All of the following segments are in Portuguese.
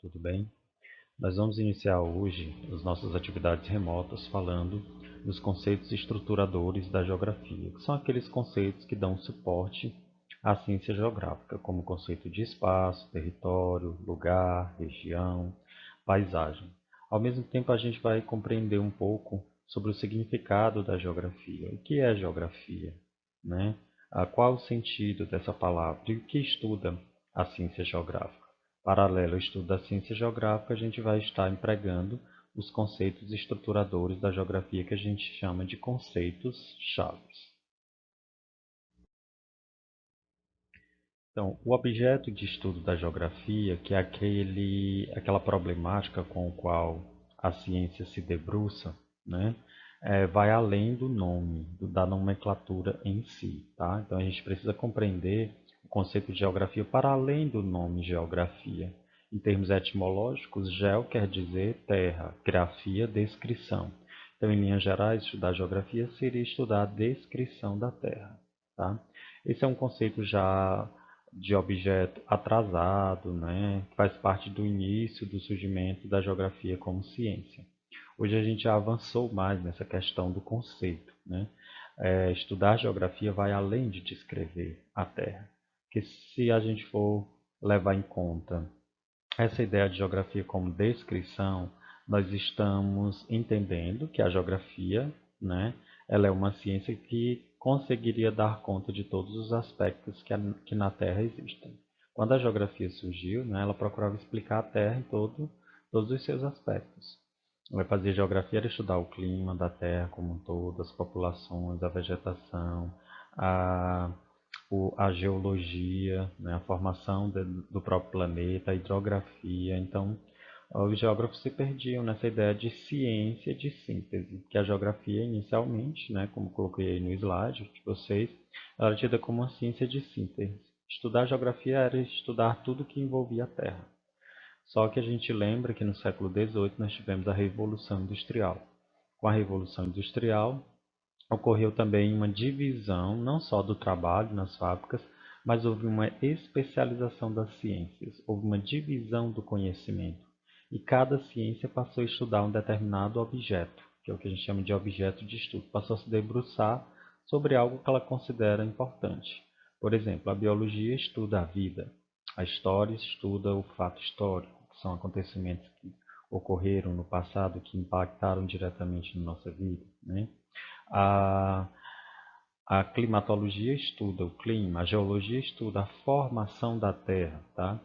tudo bem? Nós vamos iniciar hoje as nossas atividades remotas falando dos conceitos estruturadores da geografia, que são aqueles conceitos que dão suporte à ciência geográfica, como o conceito de espaço, território, lugar, região, paisagem. Ao mesmo tempo, a gente vai compreender um pouco sobre o significado da geografia. O que é geografia, né? Qual o sentido dessa palavra e o que estuda a ciência geográfica? Paralelo ao estudo da ciência geográfica, a gente vai estar empregando os conceitos estruturadores da geografia que a gente chama de conceitos chaves. Então, o objeto de estudo da geografia, que é aquela problemática com a qual a ciência se debruça, né, vai além do nome, da nomenclatura em si. Tá? Então, a gente precisa compreender o conceito de geografia para além do nome geografia. Em termos etimológicos, geo quer dizer terra, grafia, descrição. Então, em linhas gerais, estudar geografia seria estudar a descrição da terra. Tá? Esse é um conceito já de objeto atrasado, né, que faz parte do início do surgimento da geografia como ciência. Hoje a gente já avançou mais nessa questão do conceito, né? Estudar geografia vai além de descrever a Terra, porque se a gente for levar em conta essa ideia de geografia como descrição, nós estamos entendendo que a geografia, né, ela é uma ciência que conseguiria dar conta de todos os aspectos que na Terra existem. Quando a geografia surgiu, né, ela procurava explicar a Terra em todos os seus aspectos. Vai fazer geografia era estudar o clima da Terra como um todo, as populações, a vegetação, a a geologia, né, a formação do próprio planeta, a hidrografia. Então, os geógrafos se perdiam nessa ideia de ciência de síntese, que a geografia inicialmente, né, como coloquei aí no slide de vocês, ela era tida como uma ciência de síntese. Estudar geografia era estudar tudo que envolvia a Terra. Só que a gente lembra que no século XVIII nós tivemos a Revolução Industrial. Com a Revolução Industrial, ocorreu também uma divisão não só do trabalho nas fábricas, mas houve uma especialização das ciências, houve uma divisão do conhecimento. E cada ciência passou a estudar um determinado objeto, que é o que a gente chama de objeto de estudo, passou a se debruçar sobre algo que ela considera importante. Por exemplo, a biologia estuda a vida, a história estuda o fato histórico, que são acontecimentos que ocorreram no passado que impactaram diretamente na nossa vida, né? A, a climatologia estuda o clima, a geologia estuda a formação da Terra, tá?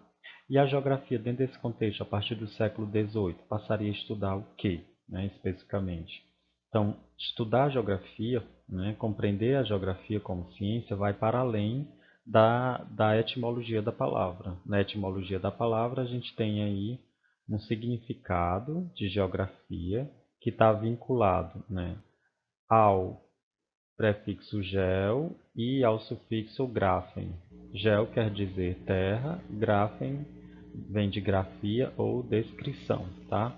E a geografia, dentro desse contexto, a partir do século XVIII, passaria a estudar o quê, né, especificamente? Então, estudar a geografia, né, compreender a geografia como ciência, vai para além da etimologia da palavra. Na etimologia da palavra, a gente tem aí um significado de geografia que está vinculado, né, ao prefixo geo e ao sufixo grafen. Geo quer dizer terra, grafen vem de grafia ou descrição, tá?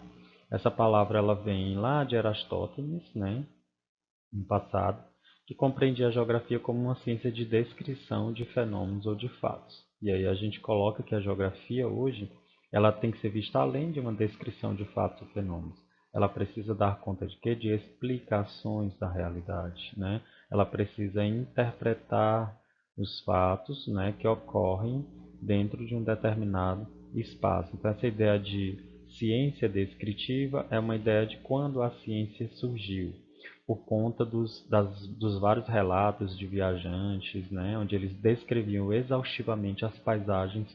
Essa palavra ela vem lá de Aristóteles, né, no passado, que compreendia a geografia como uma ciência de descrição de fenômenos ou de fatos. E aí a gente coloca que a geografia hoje ela tem que ser vista além de uma descrição de fatos ou fenômenos. Ela precisa dar conta de quê? De explicações da realidade, né? Ela precisa interpretar os fatos, né, que ocorrem dentro de um determinado espaço. Então essa ideia de ciência descritiva é uma ideia de quando a ciência surgiu, por conta dos vários relatos de viajantes, né, onde eles descreviam exaustivamente as paisagens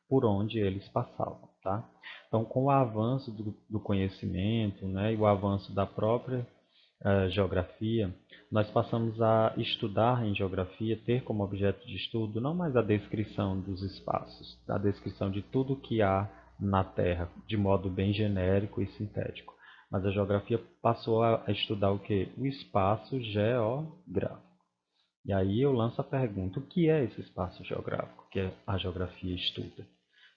por onde eles passavam. Tá? Então, com o avanço do conhecimento, né, e o avanço da própria geografia, nós passamos a estudar em geografia, ter como objeto de estudo não mais a descrição dos espaços, a descrição de tudo que há na Terra, de modo bem genérico e sintético. Mas a geografia passou a estudar o que? O espaço geográfico. E aí eu lanço a pergunta, o que é esse espaço geográfico que a geografia estuda?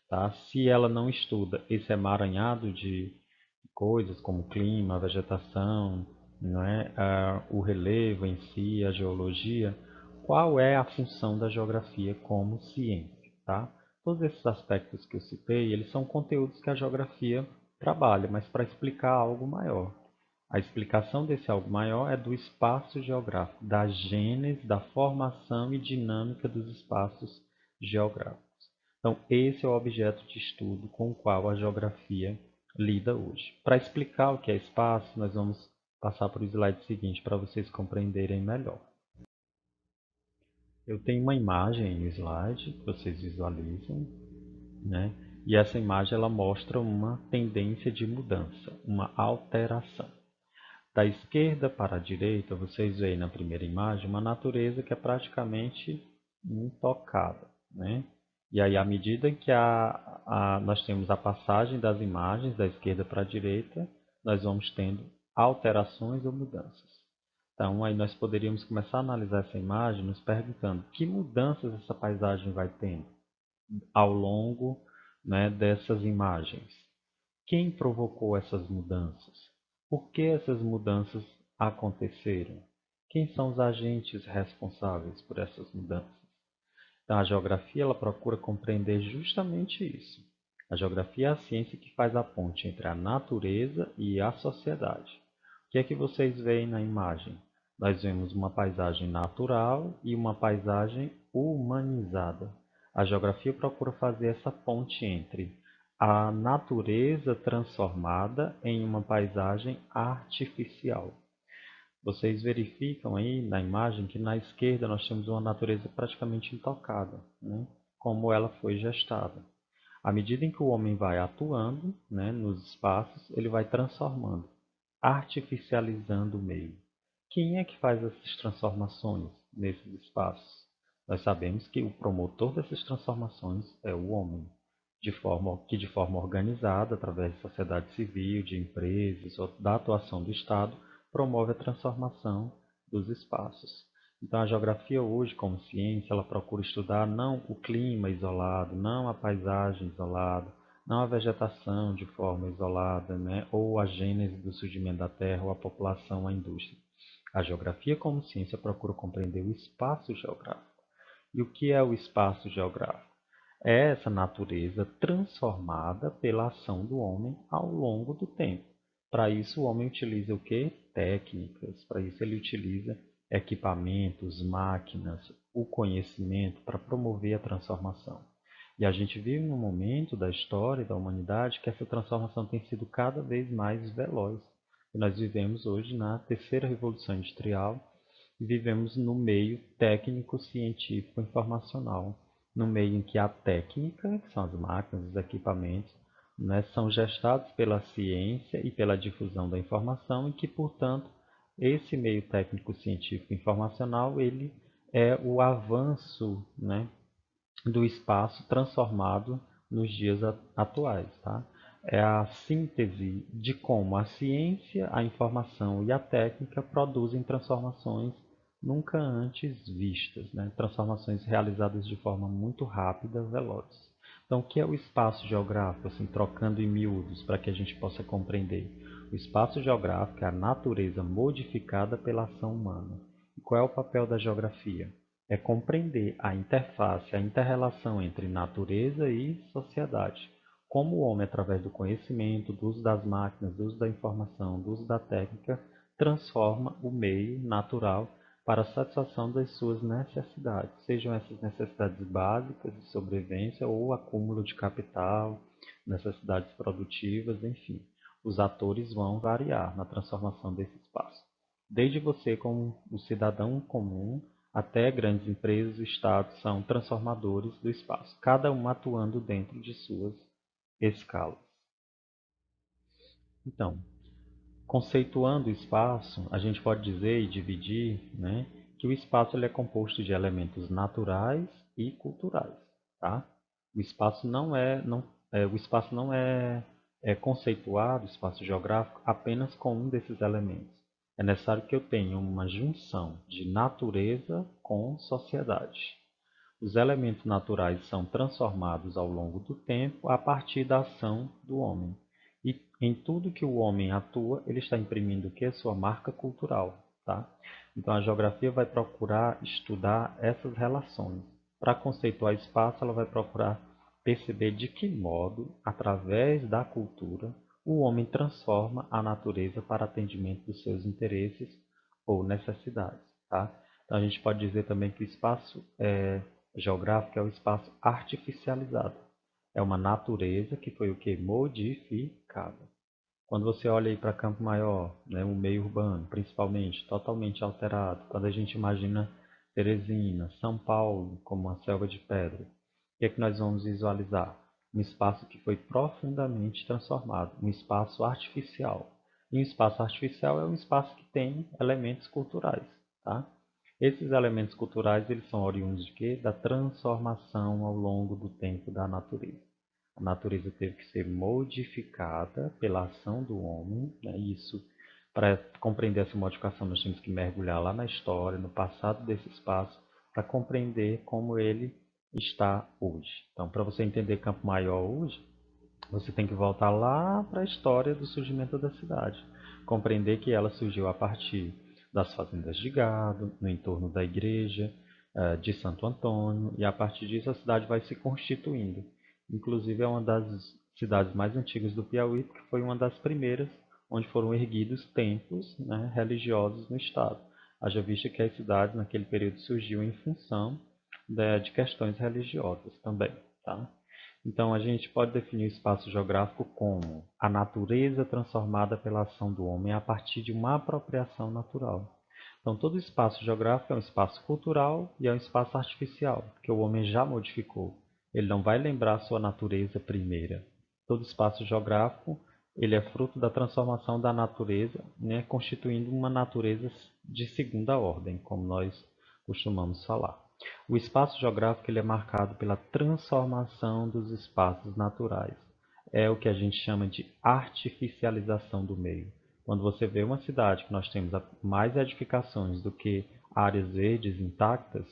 Tá? Se ela não estuda esse emaranhado de coisas como clima, vegetação, não é? O relevo em si, a geologia, qual é a função da geografia como ciência? Tá? Todos esses aspectos que eu citei, eles são conteúdos que a geografia trabalha, mas para explicar algo maior. A explicação desse algo maior é do espaço geográfico, da gênese, da formação e dinâmica dos espaços geográficos. Então, esse é o objeto de estudo com o qual a geografia lida hoje. Para explicar o que é espaço, nós vamos passar para o slide seguinte para vocês compreenderem melhor. Eu tenho uma imagem no slide que vocês visualizam, né? E essa imagem ela mostra uma tendência de mudança, uma alteração. Da esquerda para a direita, vocês veem na primeira imagem uma natureza que é praticamente intocada, né? E aí, à medida que nós temos a passagem das imagens da esquerda para a direita, nós vamos tendo alterações ou mudanças. Então, aí nós poderíamos começar a analisar essa imagem nos perguntando que mudanças essa paisagem vai tendo ao longo, né, dessas imagens. Quem provocou essas mudanças? Por que essas mudanças aconteceram? Quem são os agentes responsáveis por essas mudanças? Então, a geografia ela procura compreender justamente isso. A geografia é a ciência que faz a ponte entre a natureza e a sociedade. O que é que vocês veem na imagem? Nós vemos uma paisagem natural e uma paisagem humanizada. A geografia procura fazer essa ponte entre a natureza transformada em uma paisagem artificial. Vocês verificam aí na imagem que na esquerda nós temos uma natureza praticamente intocada, né? Como ela foi gestada. À medida em que o homem vai atuando, né, nos espaços, ele vai transformando, artificializando o meio. Quem é que faz essas transformações nesses espaços? Nós sabemos que o promotor dessas transformações é o homem, de forma organizada, através de sociedade civil, de empresas, ou da atuação do Estado, promove a transformação dos espaços. Então, a geografia hoje, como ciência, ela procura estudar não o clima isolado, não a paisagem isolada, não a vegetação de forma isolada, né? Ou a gênese do surgimento da Terra, ou a população, a indústria. A geografia, como ciência, procura compreender o espaço geográfico. E o que é o espaço geográfico? É essa natureza transformada pela ação do homem ao longo do tempo. Para isso, o homem utiliza o quê? Técnicas. Para isso, ele utiliza equipamentos, máquinas, o conhecimento para promover a transformação. E a gente vive num momento da história da humanidade que essa transformação tem sido cada vez mais veloz. E nós vivemos hoje na terceira revolução industrial e vivemos no meio técnico, científico, informacional, no meio em que a técnica, que são as máquinas, os equipamentos, né, são gestados pela ciência e pela difusão da informação e que, portanto, esse meio técnico, científico e informacional, ele é o avanço, né, do espaço transformado nos dias atuais. Tá? É a síntese de como a ciência, a informação e a técnica produzem transformações nunca antes vistas, né? Transformações realizadas de forma muito rápida, veloz. Então, o que é o espaço geográfico, assim, trocando em miúdos, para que a gente possa compreender? O espaço geográfico é a natureza modificada pela ação humana. E qual é o papel da geografia? É compreender a interface, a interrelação entre natureza e sociedade. Como o homem, através do conhecimento, do uso das máquinas, do uso da informação, do uso da técnica, transforma o meio natural para a satisfação das suas necessidades, sejam essas necessidades básicas de sobrevivência ou acúmulo de capital, necessidades produtivas, enfim. Os atores vão variar na transformação desse espaço. Desde você como o cidadão comum até grandes empresas e estados são transformadores do espaço, cada um atuando dentro de suas escalas. Então, conceituando o espaço, a gente pode dizer e dividir, né, que o espaço ele é composto de elementos naturais e culturais. Tá? O espaço não é conceituado, o espaço geográfico, apenas com um desses elementos. É necessário que eu tenha uma junção de natureza com sociedade. Os elementos naturais são transformados ao longo do tempo a partir da ação do homem. E em tudo que o homem atua, ele está imprimindo o que? Sua marca cultural. Tá? Então a geografia vai procurar estudar essas relações. Para conceituar espaço, ela vai procurar perceber de que modo, através da cultura, o homem transforma a natureza para atendimento dos seus interesses ou necessidades. Tá? Então a gente pode dizer também que o espaço geográfico é o espaço artificializado. É uma natureza que foi o que? Modificada. Quando você olha aí para Campo Maior, né, o meio urbano, principalmente, totalmente alterado. Quando a gente imagina Teresina, São Paulo, como uma selva de pedra, o que é que nós vamos visualizar? Um espaço que foi profundamente transformado, um espaço artificial. E um espaço artificial é um espaço que tem elementos culturais, tá? Esses elementos culturais, eles são oriundos de quê? Da transformação ao longo do tempo da natureza. A natureza teve que ser modificada pela ação do homem, né? Isso, para compreender essa modificação, nós temos que mergulhar lá na história, no passado desse espaço, para compreender como ele está hoje. Então, para você entender Campo Maior hoje, você tem que voltar lá para a história do surgimento da cidade. Compreender que ela surgiu a partir das fazendas de gado, no entorno da igreja de Santo Antônio, e a partir disso a cidade vai se constituindo. Inclusive é uma das cidades mais antigas do Piauí, porque foi uma das primeiras onde foram erguidos templos, né, religiosos no estado. Haja vista que a cidade naquele período surgiu em função de questões religiosas também. Tá? Então, a gente pode definir o espaço geográfico como a natureza transformada pela ação do homem a partir de uma apropriação natural. Então, todo espaço geográfico é um espaço cultural e é um espaço artificial, que o homem já modificou. Ele não vai lembrar sua natureza primeira. Todo espaço geográfico ele é fruto da transformação da natureza, né, constituindo uma natureza de segunda ordem, como nós costumamos falar. O espaço geográfico ele é marcado pela transformação dos espaços naturais. É o que a gente chama de artificialização do meio. Quando você vê uma cidade que nós temos mais edificações do que áreas verdes intactas,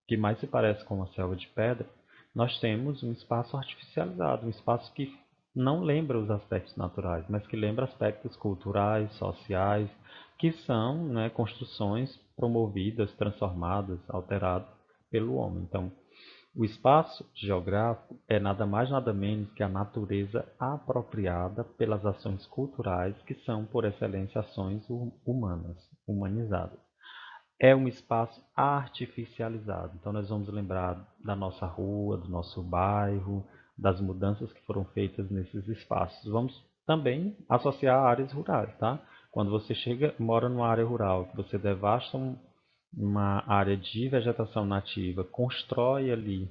que mais se parece com uma selva de pedra, nós temos um espaço artificializado, um espaço que não lembra os aspectos naturais, mas que lembra aspectos culturais, sociais, que são, né, construções promovidas, transformadas, alteradas pelo homem. Então, o espaço geográfico é nada mais nada menos que a natureza apropriada pelas ações culturais, que são, por excelência, ações humanas, humanizadas. É um espaço artificializado. Então, nós vamos lembrar da nossa rua, do nosso bairro, das mudanças que foram feitas nesses espaços. Vamos também associar áreas rurais, tá? Quando você mora numa área rural, que você devasta uma área de vegetação nativa, constrói ali,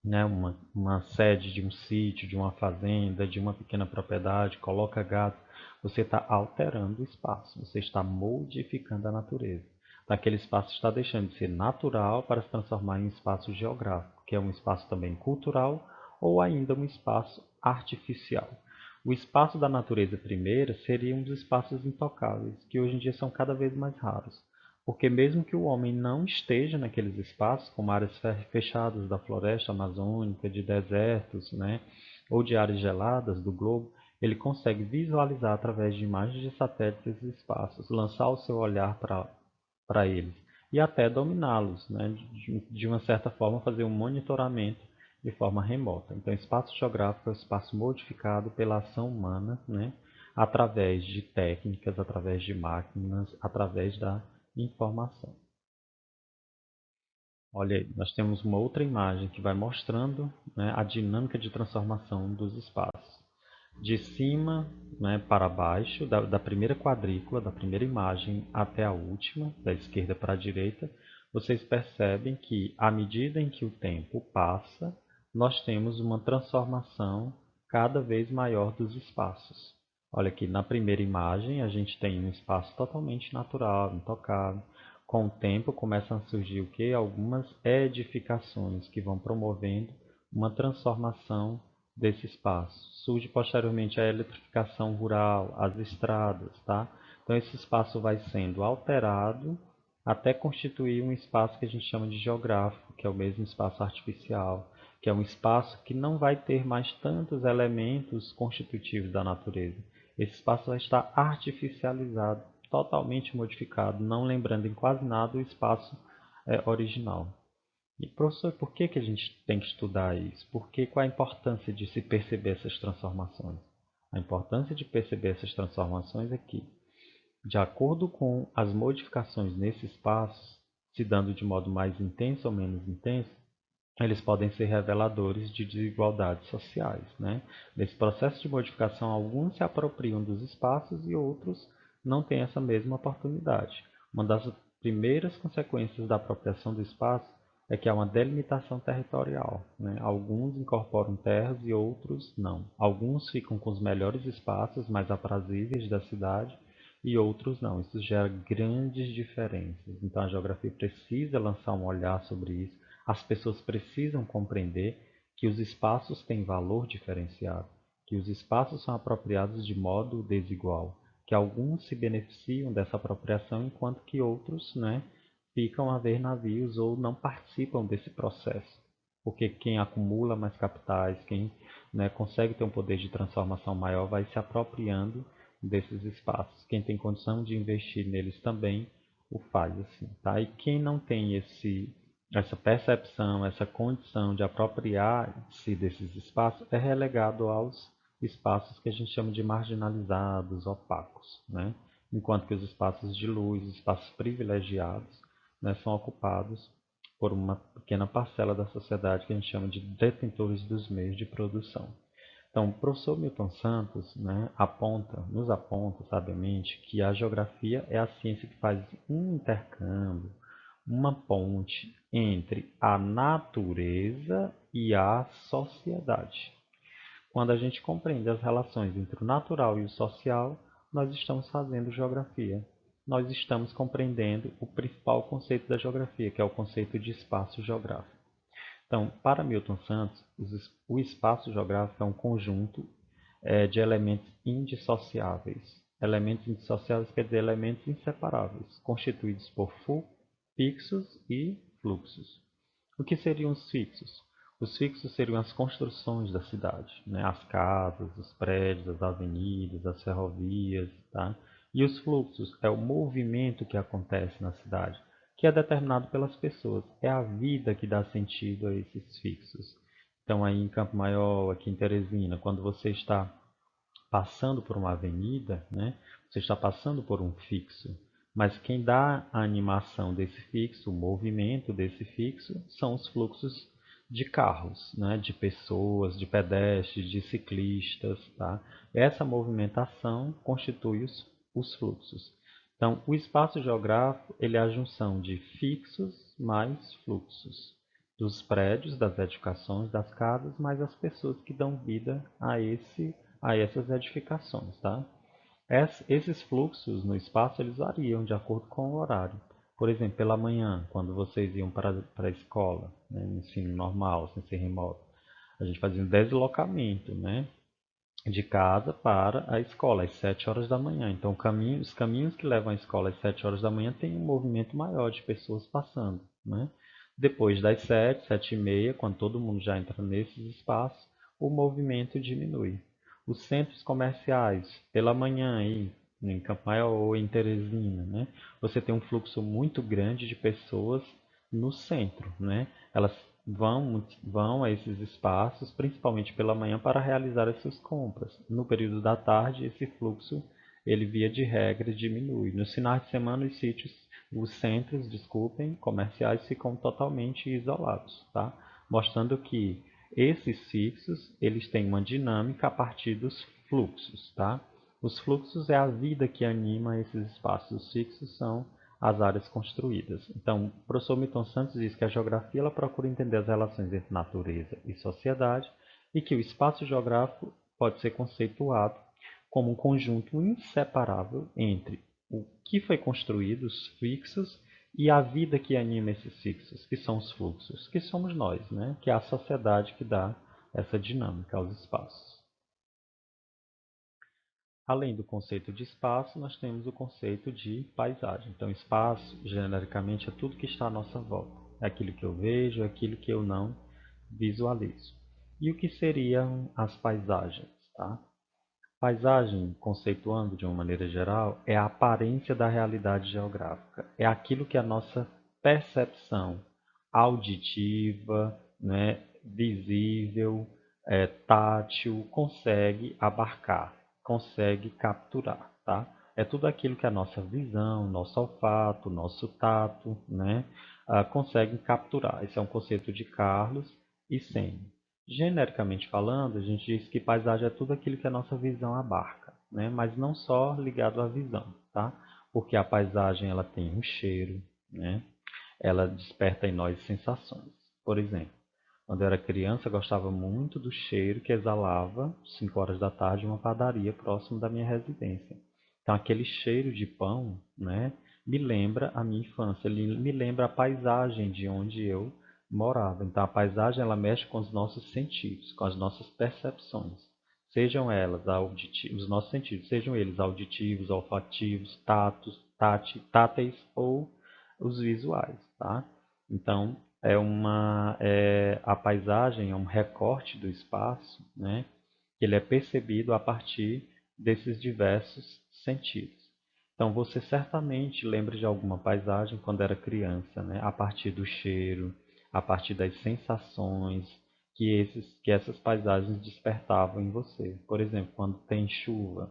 né, uma sede de um sítio, de uma fazenda, de uma pequena propriedade, coloca gado, você está alterando o espaço, você está modificando a natureza. Aquele espaço está deixando de ser natural para se transformar em um espaço geográfico, que é um espaço também cultural ou ainda um espaço artificial. O espaço da natureza primeira seria um dos espaços intocáveis, que hoje em dia são cada vez mais raros. Porque mesmo que o homem não esteja naqueles espaços, como áreas fechadas da floresta amazônica, de desertos, né, ou de áreas geladas do globo, ele consegue visualizar através de imagens de satélites esses espaços, lançar o seu olhar para eles e até dominá-los, né, de uma certa forma fazer um monitoramento de forma remota. Então, espaço geográfico é o espaço modificado pela ação humana, né, através de técnicas, através de máquinas, através da informação. Olha aí, nós temos uma outra imagem que vai mostrando, né, a dinâmica de transformação dos espaços. De cima, né, para baixo, da primeira quadrícula, da primeira imagem até a última, da esquerda para a direita, vocês percebem que, à medida em que o tempo passa, nós temos uma transformação cada vez maior dos espaços. Olha aqui, na primeira imagem, a gente tem um espaço totalmente natural, intocável. Com o tempo começam a surgir o quê? Algumas edificações que vão promovendo uma transformação desse espaço. Surge posteriormente a eletrificação rural, as estradas, tá? Então esse espaço vai sendo alterado até constituir um espaço que a gente chama de geográfico, que é o mesmo espaço artificial, que é um espaço que não vai ter mais tantos elementos constitutivos da natureza. Esse espaço vai estar artificializado, totalmente modificado, não lembrando em quase nada o espaço original. E, professor, por que que a gente tem que estudar isso? Qual a importância de se perceber essas transformações? A importância de perceber essas transformações é que, de acordo com as modificações nesse espaço, se dando de modo mais intenso ou menos intenso, eles podem ser reveladores de desigualdades sociais, né? Nesse processo de modificação, alguns se apropriam dos espaços e outros não têm essa mesma oportunidade. Uma das primeiras consequências da apropriação do espaço é que há uma delimitação territorial, né? Alguns incorporam terras e outros não. Alguns ficam com os melhores espaços mais aprazíveis da cidade e outros não. Isso gera grandes diferenças. Então a geografia precisa lançar um olhar sobre isso. As pessoas precisam compreender que os espaços têm valor diferenciado, que os espaços são apropriados de modo desigual, que alguns se beneficiam dessa apropriação enquanto que outros, né, ficam a ver navios ou não participam desse processo. Porque quem acumula mais capitais, quem, né, consegue ter um poder de transformação maior, vai se apropriando desses espaços. Quem tem condição de investir neles também o faz assim, tá? E quem não tem essa percepção, essa condição de apropriar-se desses espaços é relegado aos espaços que a gente chama de marginalizados, opacos, né? Enquanto que os espaços de luz, os espaços privilegiados, né, são ocupados por uma pequena parcela da sociedade que a gente chama de detentores dos meios de produção. Então, o professor Milton Santos, né, nos aponta, sabiamente, que a geografia é a ciência que faz um intercâmbio, uma ponte entre a natureza e a sociedade. Quando a gente compreende as relações entre o natural e o social, nós estamos fazendo geografia. Nós estamos compreendendo o principal conceito da geografia, que é o conceito de espaço geográfico. Então, para Milton Santos, o espaço geográfico é um conjunto de elementos indissociáveis. Elementos indissociáveis quer dizer elementos inseparáveis, constituídos por fixos e fluxos. O que seriam os fixos? Os fixos seriam as construções da cidade, né? As casas, os prédios, as avenidas, as ferrovias, tá? E os fluxos é o movimento que acontece na cidade, que é determinado pelas pessoas. É a vida que dá sentido a esses fixos. Então, aí em Campo Maior, aqui em Teresina, quando você está passando por uma avenida, né, você está passando por um fixo. Mas quem dá a animação desse fixo, o movimento desse fixo, são os fluxos de carros, né, de pessoas, de pedestres, de ciclistas. Tá? Essa movimentação constitui os fluxos. Então, o espaço geográfico ele é a junção de fixos mais fluxos dos prédios, das edificações, das casas, mais as pessoas que dão vida a essas edificações, tá? Esses fluxos no espaço eles variam de acordo com o horário. Por exemplo, pela manhã, quando vocês iam para a escola, né, no ensino normal, sem ser remoto, a gente fazia um deslocamento, né, de casa para a escola às 7 horas da manhã. Então, os caminhos que levam à escola às 7 horas da manhã tem um movimento maior de pessoas passando, né? Depois das 7, 7 e meia, quando todo mundo já entra nesses espaços, o movimento diminui. Os centros comerciais, pela manhã aí, em Campo Maior ou em Teresina, né? Você tem um fluxo muito grande de pessoas no centro, né? Elas vão a esses espaços, principalmente pela manhã, para realizar as suas compras. No período da tarde, esse fluxo, ele via de regra diminui. Nos finais de semana, os centros, desculpem, comerciais ficam totalmente isolados, tá? Mostrando que esses fixos, eles têm uma dinâmica a partir dos fluxos, tá? Os fluxos é a vida que anima esses espaços. Os fixos são as áreas construídas. Então, o professor Milton Santos diz que a geografia ela procura entender as relações entre natureza e sociedade e que o espaço geográfico pode ser conceituado como um conjunto inseparável entre o que foi construído, os fixos, e a vida que anima esses fixos, que são os fluxos, que somos nós, né? Que é a sociedade que dá essa dinâmica aos espaços. Além do conceito de espaço, nós temos o conceito de paisagem. Então, espaço, genericamente, é tudo que está à nossa volta. É aquilo que eu vejo, é aquilo que eu não visualizo. E o que seriam as paisagens? Tá? Paisagem, conceituando de uma maneira geral, é a aparência da realidade geográfica. É aquilo que a nossa percepção, auditiva, né, visível, tátil, consegue abarcar, consegue capturar, tá? É tudo aquilo que a nossa visão, nosso olfato, nosso tato, né, conseguem capturar. Esse é um conceito de Carlos e Sene. Genericamente falando, a gente diz que paisagem é tudo aquilo que a nossa visão abarca, né? Mas não só ligado à visão, tá? Porque a paisagem ela tem um cheiro, né? Ela desperta em nós sensações. Por exemplo, quando eu era criança, eu gostava muito do cheiro que exalava, 5 horas da tarde, uma padaria próximo da minha residência. Então, aquele cheiro de pão, né, me lembra a minha infância, ele me lembra a paisagem de onde eu morava. Então, a paisagem ela mexe com os nossos sentidos, com as nossas percepções. Sejam elas auditivos, os nossos sentidos, sejam eles auditivos, olfativos, táteis ou os visuais, tá? Então, a paisagem é um recorte do espaço, né? Que ele é percebido a partir desses diversos sentidos. Então, você certamente lembra de alguma paisagem quando era criança, né? A partir do cheiro, a partir das sensações que essas paisagens despertavam em você. Por exemplo, quando tem chuva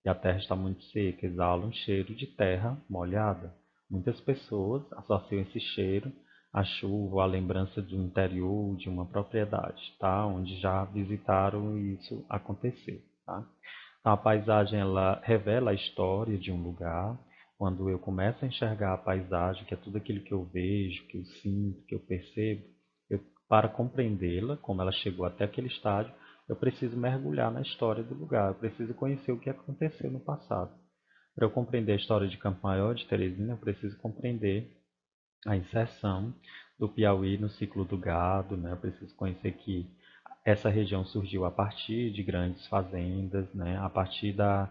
e a terra está muito seca, exala um cheiro de terra molhada. Muitas pessoas associam esse cheiro à chuva, à lembrança do interior de uma propriedade, tá? Onde já visitaram e isso aconteceu, tá? Então, a paisagem ela revela a história de um lugar. Quando eu começo a enxergar a paisagem, que é tudo aquilo que eu vejo, que eu sinto, que eu percebo, eu, para compreendê-la, como ela chegou até aquele estágio, eu preciso mergulhar na história do lugar, eu preciso conhecer o que aconteceu no passado. Para eu compreender a história de Campo Maior, de Teresina, eu preciso compreender a inserção do Piauí no ciclo do gado, né? Eu preciso conhecer que essa região surgiu a partir de grandes fazendas, né? A partir da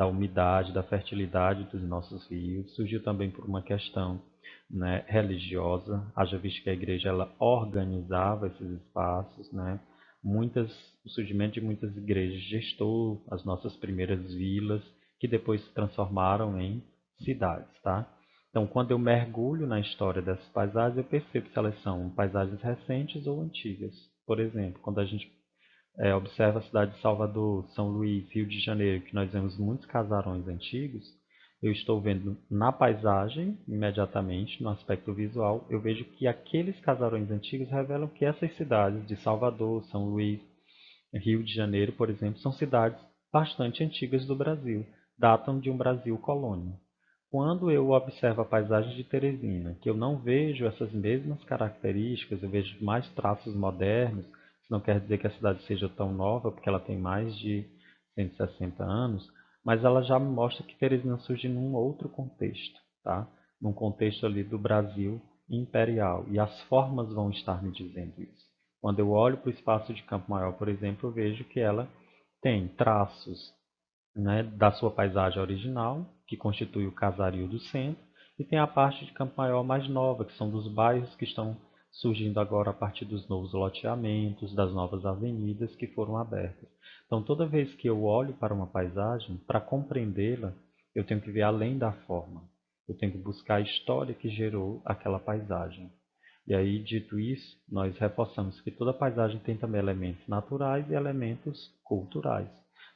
umidade, da fertilidade dos nossos rios. Surgiu também por uma questão, né, religiosa, haja visto que a igreja ela organizava esses espaços, né? O surgimento de muitas igrejas gestou as nossas primeiras vilas, que depois se transformaram em cidades, tá? Então, quando eu mergulho na história dessas paisagens, eu percebo se elas são paisagens recentes ou antigas. Por exemplo, quando a gente observa a cidade de Salvador, São Luís, Rio de Janeiro, que nós vemos muitos casarões antigos, eu estou vendo na paisagem, imediatamente, no aspecto visual, eu vejo que aqueles casarões antigos revelam que essas cidades de Salvador, São Luís, Rio de Janeiro, por exemplo, são cidades bastante antigas do Brasil, datam de um Brasil colônia. Quando eu observo a paisagem de Teresina, que eu não vejo essas mesmas características, eu vejo mais traços modernos, isso não quer dizer que a cidade seja tão nova, porque ela tem mais de 160 anos, mas ela já me mostra que Teresina surge num outro contexto, tá? Num contexto ali do Brasil imperial, e as formas vão estar me dizendo isso. Quando eu olho para o espaço de Campo Maior, por exemplo, eu vejo que ela tem traços, né, da sua paisagem original, que constitui o casario do centro, e tem a parte de Campo Maior mais nova, que são dos bairros que estão surgindo agora a partir dos novos loteamentos, das novas avenidas que foram abertas. Então, toda vez que eu olho para uma paisagem, para compreendê-la, eu tenho que ver além da forma. Eu tenho que buscar a história que gerou aquela paisagem. E aí, dito isso, nós reforçamos que toda paisagem tem também elementos naturais e elementos culturais.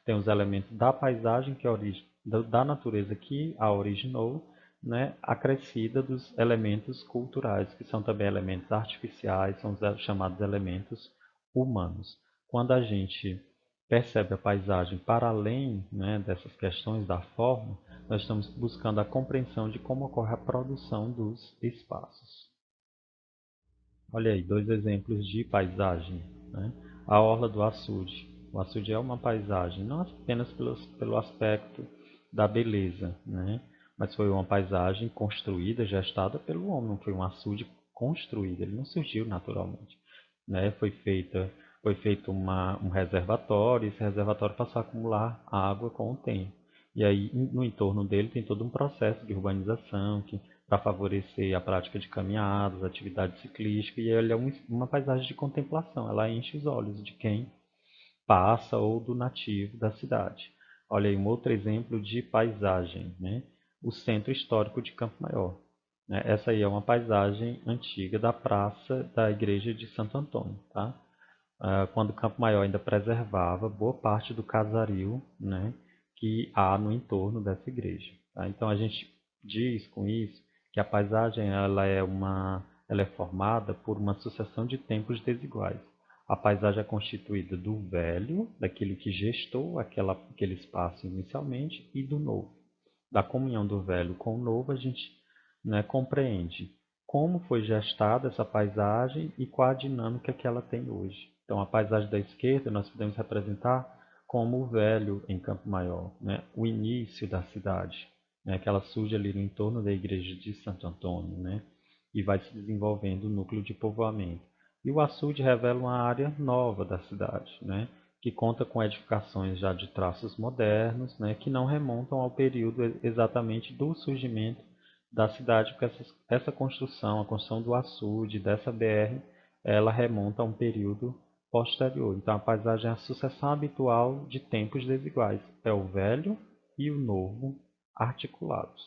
Tem os elementos da paisagem, que é da natureza que a originou, né, acrescida dos elementos culturais, que são também elementos artificiais, são os chamados elementos humanos. Quando a gente percebe a paisagem para além, né, dessas questões da forma, nós estamos buscando a compreensão de como ocorre a produção dos espaços. Olha aí, dois exemplos de paisagem, né? A orla do açude. O açude é uma paisagem, não apenas pelo aspecto da beleza, né? Mas foi uma paisagem construída, gestada pelo homem, não foi um açude construído, ele não surgiu naturalmente, né? Foi feito um reservatório, e esse reservatório passou a acumular água com o tempo. E aí, no entorno dele, tem todo um processo de urbanização que para favorecer a prática de caminhadas, atividade ciclística, e ele é uma paisagem de contemplação, ela enche os olhos de quem passa ou do nativo da cidade. Olha aí um outro exemplo de paisagem, né? O Centro Histórico de Campo Maior. né? Essa aí é uma paisagem antiga da praça da igreja de Santo Antônio, tá? Quando o Campo Maior ainda preservava boa parte do casario, né, que há no entorno dessa igreja. Tá? Então a gente diz com isso que a paisagem ela é formada por uma sucessão de tempos desiguais. A paisagem é constituída do velho, daquele que gestou aquele espaço inicialmente, e do novo. Da comunhão do velho com o novo, a gente, né, compreende como foi gestada essa paisagem e qual a dinâmica que ela tem hoje. Então, a paisagem da esquerda nós podemos representar como o velho em Campo Maior, né, o início da cidade, né, que ela surge ali no entorno da igreja de Santo Antônio, né, e vai se desenvolvendo o núcleo de povoamento. E o açude revela uma área nova da cidade, né, que conta com edificações já de traços modernos, né, que não remontam ao período exatamente do surgimento da cidade, porque essa construção, a construção do açude, dessa BR, ela remonta a um período posterior. Então a paisagem é a sucessão habitual de tempos desiguais. É o velho e o novo articulados.